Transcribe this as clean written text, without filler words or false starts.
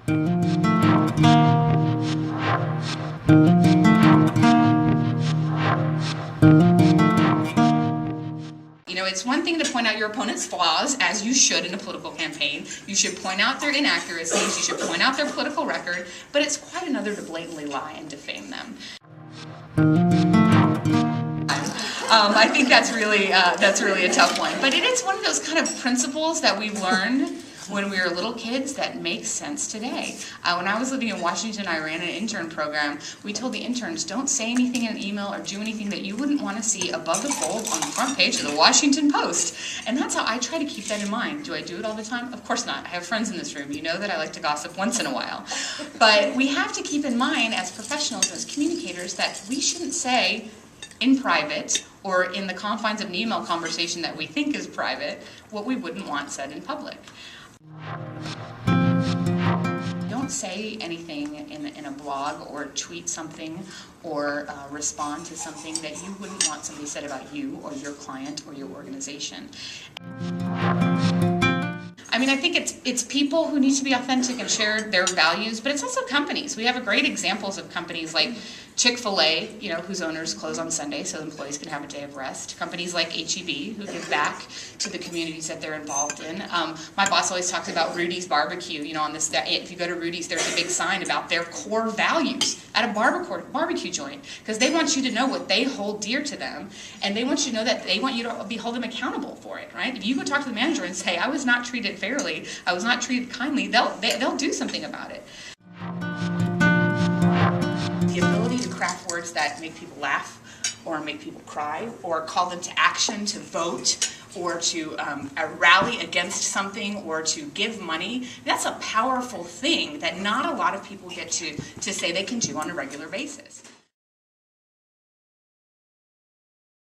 It's one thing to point out your opponent's flaws, as you should in a political campaign. You should point out their inaccuracies, you should point out their political record, but it's quite another to blatantly lie and defame them. I think that's really a tough one. But it is one of those kind of principles that we learned when we were little kids that makes sense today. When I was living in Washington, I ran an intern program. We told the interns, don't say anything in an email or do anything that you wouldn't want to see above the fold on the front page of the Washington Post. And that's how I try to keep that in mind. Do I do it all the time? Of course not. I have friends in this room. You know that I like to gossip once in a while. But we have to keep in mind as professionals, as communicators, that we shouldn't say in private or in the confines of an email conversation that we think is private what we wouldn't want said in public. Don't say anything in a blog or tweet something or respond to something that you wouldn't want somebody said about you or your client or your organization. I think it's people who need to be authentic and share their values, but it's also companies. We have great examples of companies like Chick-fil-A, whose owners close on Sunday so employees can have a day of rest. Companies like HEB, who give back to the communities that they're involved in. My boss always talks about Rudy's Barbecue. If you go to Rudy's, there's a big sign about their core values at a barbecue joint, because they want you to know what they hold dear to them, and they want you to know that they want you to hold them accountable for it, right? If you go talk to the manager and say, I was not treated fairly, I was not treated kindly, they'll do something about it. The ability to craft words that make people laugh or make people cry or call them to action, to vote, or to rally against something or to give money, that's a powerful thing that not a lot of people get to say they can do on a regular basis.